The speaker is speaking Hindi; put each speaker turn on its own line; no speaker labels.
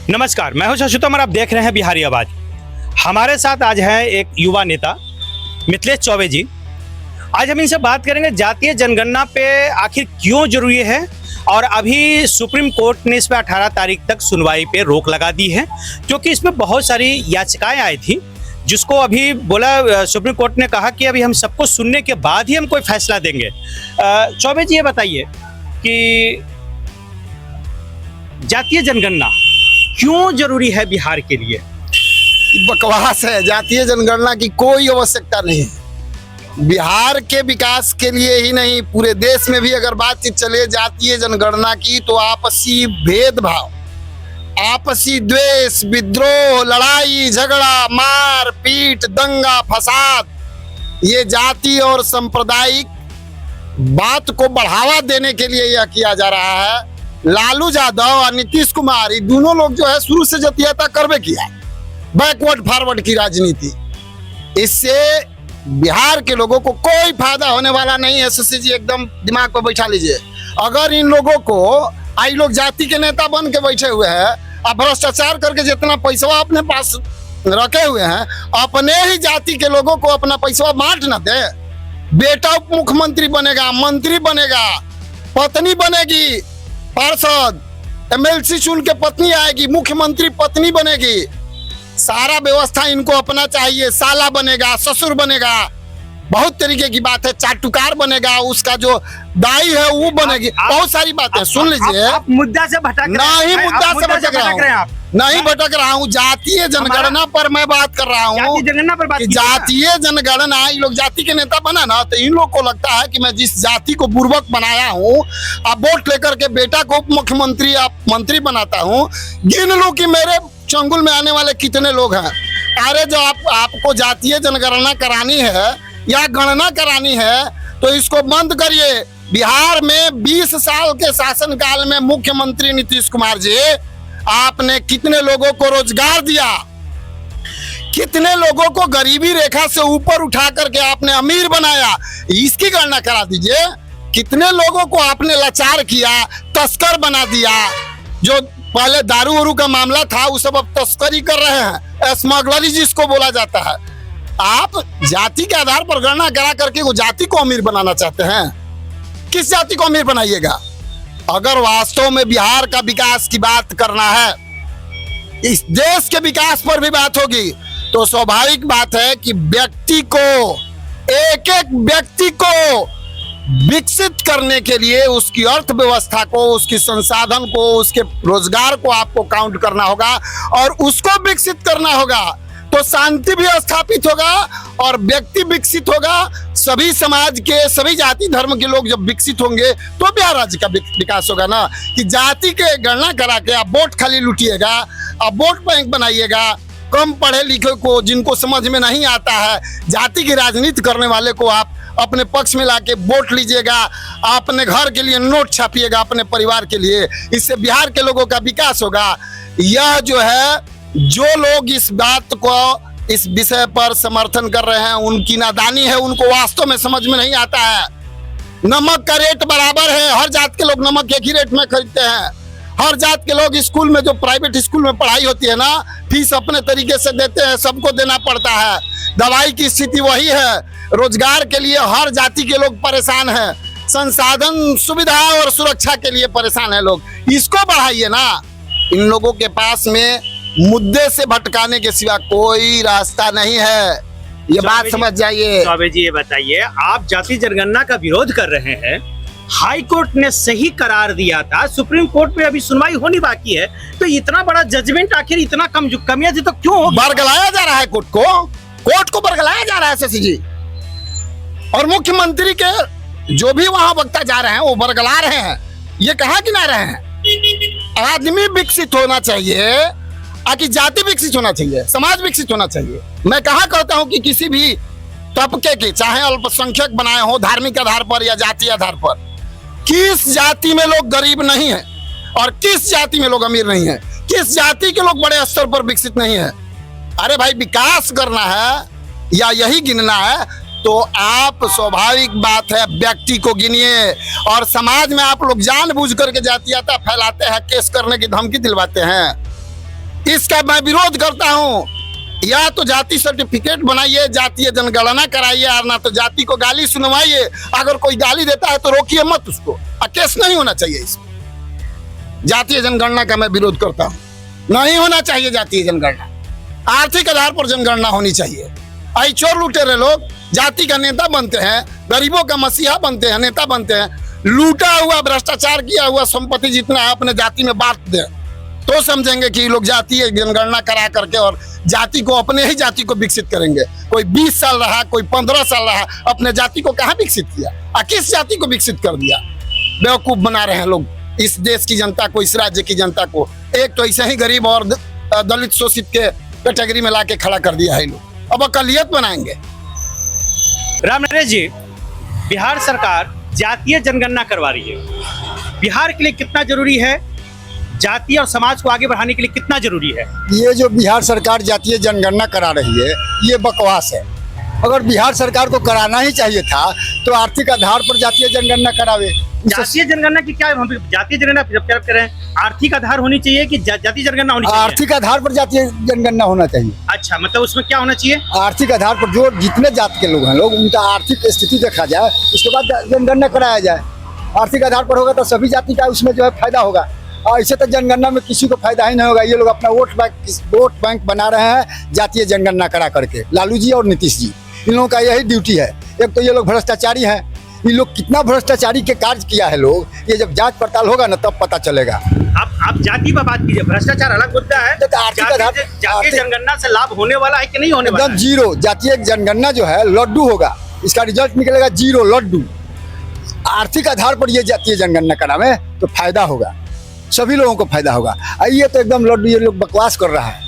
नमस्कार, मैं हूं शशि तोमर, आप देख रहे हैं बिहारी आवाज। हमारे साथ आज है एक युवा नेता मिथिलेश चौबे जी। आज हम इनसे बात करेंगे जातीय जनगणना पे आखिर क्यों जरूरी है, और अभी सुप्रीम कोर्ट ने इस पर 18 तारीख तक सुनवाई पे रोक लगा दी है, क्योंकि इसमें बहुत सारी याचिकाएं आई थी, जिसको अभी बोला सुप्रीम कोर्ट ने कहा कि अभी हम सबको सुनने के बाद ही हम कोई फैसला देंगे। चौबे जी, ये बताइए कि जातीय जनगणना क्यों जरूरी है बिहार के लिए?
बकवास है। जातीय जनगणना की कोई आवश्यकता नहीं है। बिहार के विकास के लिए ही नहीं, पूरे देश में भी अगर बातचीत चले जातीय जनगणना की, तो आपसी भेदभाव, आपसी द्वेष, विद्रोह, लड़ाई झगड़ा, मार पीट, दंगा फसाद, ये जाति और सांप्रदायिक बात को बढ़ावा देने के लिए यह किया जा रहा है। लालू यादव और नीतीश कुमार, ये दोनों लोग जो है शुरू से जातीयता करवे किया, बैकवर्ड फॉरवर्ड की राजनीति। इससे बिहार के लोगों को कोई फायदा होने वाला नहीं है। शशि जी, एकदम दिमाग पर बैठा लीजिए। अगर इन लोगों को, आई लोग जाति के नेता बन के बैठे हुए हैं, अब भ्रष्टाचार करके जितना पैसा अपने पास रखे हुए हैं, अपने ही जाति के लोगों को अपना पैसा बांट न दे। बेटा उप मुख्यमंत्री बनेगा, मंत्री बनेगा, पत्नी बनेगी पार्षद, एमएलसी चुन के पत्नी आएगी, मुख्यमंत्री पत्नी बनेगी। सारा व्यवस्था इनको अपना चाहिए। साला बनेगा, ससुर बनेगा, बहुत तरीके की बात है। चाटुकार बनेगा, उसका जो दाई है वो बनेगी। बहुत सारी बातें सुन लीजिए।
आप मुद्दा से भटक
नहीं, मुद्दा से भटक रहा हूँ, नहीं भटक रहा हूँ। जातीय जनगणना पर मैं बात कर रहा हूँ। जातीय जनगणना, ये लोग जाति के नेता बना ना, तो इन लोग को लगता है कि मैं जिस जाति को बुर्बक बनाया हूँ, अब वोट लेकर के बेटा को उप मुख्यमंत्री आप मंत्री बनाता हूँ, गिन लूं कि मेरे चंगुल में आने वाले कितने लोग हैं। अरे जो आपको जातीय जनगणना करानी है या गणना करानी है, तो इसको बंद करिए। बिहार में 20 साल के शासनकाल में मुख्यमंत्री नीतीश कुमार जी, आपने कितने लोगों को रोजगार दिया, कितने लोगों को गरीबी रेखा से ऊपर उठा करके आपने अमीर बनाया, इसकी गणना करा दीजिए। कितने लोगों को आपने लाचार किया, तस्कर बना दिया। जो पहले दारू वारू का मामला था, वो सब अब तस्करी कर रहे हैं, स्मगलरी जिसको बोला जाता है। आप जाति के आधार पर गणना करा करके वो जाति को अमीर बनाना चाहते हैं। किस जाति को अमीर बनाइएगा? अगर वास्तव में बिहार का विकास की बात करना है, इस देश के विकास पर भी बात होगी, तो स्वाभाविक बात है कि व्यक्ति को, एक एक व्यक्ति को विकसित करने के लिए उसकी अर्थव्यवस्था को, उसकी संसाधन को, उसके रोजगार को आपको काउंट करना होगा और उसको विकसित करना होगा। तो शांति भी स्थापित होगा और व्यक्ति विकसित होगा। सभी समाज के, सभी जाति धर्म के लोग जब विकसित होंगे तो बिहार राज्य का विकास होगा ना। कि जाति के गणना करा के आप वोट खाली लूटिएगा, आप वोट बैंक बनाइएगा। कम पढ़े लिखे को, जिनको समझ में नहीं आता है, जाति की राजनीति करने वाले को आप अपने पक्ष में लाके वोट लीजिएगा, अपने घर के लिए नोट छापिएगा, अपने परिवार के लिए। इससे बिहार के लोगों का विकास होगा। यह जो है, जो लोग इस बात को, इस विषय पर समर्थन कर रहे हैं, उनकी नादानी है, उनको वास्तव में समझ में नहीं आता है। नमक का रेट बराबर है, हर जात के लोग नमक एक ही रेट में खरीदते हैं। हर जात के लोग स्कूल में, जो प्राइवेट स्कूल में पढ़ाई होती है ना, फीस अपने तरीके से देते हैं, सबको देना पड़ता है। दवाई की स्थिति वही है। रोजगार के लिए हर जाति के लोग परेशान हैं, संसाधन, सुविधा और सुरक्षा के लिए परेशान है लोग। इसको बढ़ाइए ना। इन लोगों के पास में मुद्दे से भटकाने के सिवा कोई रास्ता नहीं है, ये बात समझ जाइए।
चौबे जी, ये बताइए, आप जाति जनगणना का विरोध कर रहे हैं, हाई कोर्ट ने सही करार दिया था, सुप्रीम कोर्ट में अभी सुनवाई होनी बाकी है, तो इतना बड़ा जजमेंट आखिर इतना कमियां थी तो क्यों
बरगलाया जा रहा है? कोर्ट को बरगलाया जा रहा है शशि जी। और मुख्यमंत्री के जो भी वहां वक्ता जा रहे हैं वो बरगला रहे हैं। ये कहा कि ना रहे हैं, आदमी विकसित होना चाहिए, आकि जाति विकसित होना चाहिए, समाज विकसित होना चाहिए। मैं कहा कहता हूं कि किसी भी तबके के, चाहे अल्पसंख्यक बनाए हो धार्मिक आधार पर या जाति आधार पर, किस जाति में लोग गरीब नहीं है और किस जाति में लोग अमीर नहीं है, किस जाति के लोग बड़े स्तर पर विकसित नहीं है। अरे भाई, विकास करना है या यही गिनना है तो आप स्वाभाविक बात है व्यक्ति को गिनिए, और समाज में आप लोग जानबूझ करके जातीयता फैलाते हैं, केस करने की धमकी दिलवाते हैं। इसका मैं विरोध करता हूं। या तो जाति सर्टिफिकेट बनाइए, जातीय जनगणना कराइए, और ना तो जाति को गाली सुनवाइए। अगर कोई गाली देता है तो रोकिए मत उसको, केस नहीं होना चाहिए। इसमें जातीय जनगणना का मैं विरोध करता हूँ। नहीं होना चाहिए जातीय जनगणना, आर्थिक आधार पर जनगणना होनी चाहिए। आई चोर लुटेरे लोग जाति का नेता बनते हैं, गरीबों का मसीहा बनते हैं, नेता बनते हैं। लूटा हुआ, भ्रष्टाचार किया हुआ संपत्ति जितना है अपने जाति में बांट दें, तो समझेंगे कि लोग जातीय जनगणना करा करके और जाति को, अपने ही जाति को विकसित करेंगे। कोई 20 साल रहा, कोई 15 साल रहा, अपने जाति को कहाँ विकसित किया? किस जाति को विकसित कर दिया? बेवकूफ बना रहे हैं लोग इस देश की जनता को, इस राज्य की जनता को। एक तो ऐसे ही गरीब और दलित शोषित के कैटेगरी में लाके खड़ा कर दिया है लोग। अब अकलियत बनाएंगे।
राम नरेश जी, बिहार सरकार जातीय जनगणना करवा रही है, बिहार के लिए कितना जरूरी है? जाति और समाज को आगे बढ़ाने के लिए कितना जरूरी है?
ये जो बिहार सरकार जातीय जनगणना करा रही है, ये बकवास है। अगर बिहार सरकार को कराना ही चाहिए था तो आर्थिक आधार पर जातीय जनगणना करावे।
जातीय जनगणना की क्या, हम जातीय जनगणना जब क्या कह रहे हैं, आर्थिक आधार होनी चाहिए कि जातीय जनगणना होनी चाहिए?
आर्थिक आधार पर जातीय जनगणना होना चाहिए।
अच्छा, मतलब उसमें क्या होना चाहिए?
आर्थिक आधार पर जो जितने जाति के लोग हैं, लोग उनका आर्थिक स्थिति देखा जाए, उसके बाद जनगणना कराया जाए। आर्थिक आधार पर होगा तो सभी जाति का उसमें जो है फायदा होगा। और ऐसे तो जनगणना में किसी को फायदा ही नहीं होगा। ये लोग अपना वोट बैंक बना रहे हैं जातीय जनगणना करा करके। लालू जी और नीतीश जी, इन लोगों का यही ड्यूटी है। एक तो ये लोग भ्रष्टाचारी हैं। ये लोग कितना भ्रष्टाचारी के कार्य किया है लोग, ये जब जांच पड़ताल होगा ना तब पता चलेगा।
आप जाति पर बात कीजिए, भ्रष्टाचार अलग मुद्दा है।
तो आर्थिक आधार,
जातीय जनगणना से लाभ होने वाला है कि नहीं होने वाला?
जीरो। जातीय जनगणना जो है लड्डू होगा, इसका रिजल्ट निकलेगा जीरो, लड्डू। आर्थिक आधार पर ये जातीय जनगणना करावे तो फायदा होगा, सभी लोगों को फायदा होगा। ये तो एकदम लड्डू, ये लोग बकवास कर रहा है।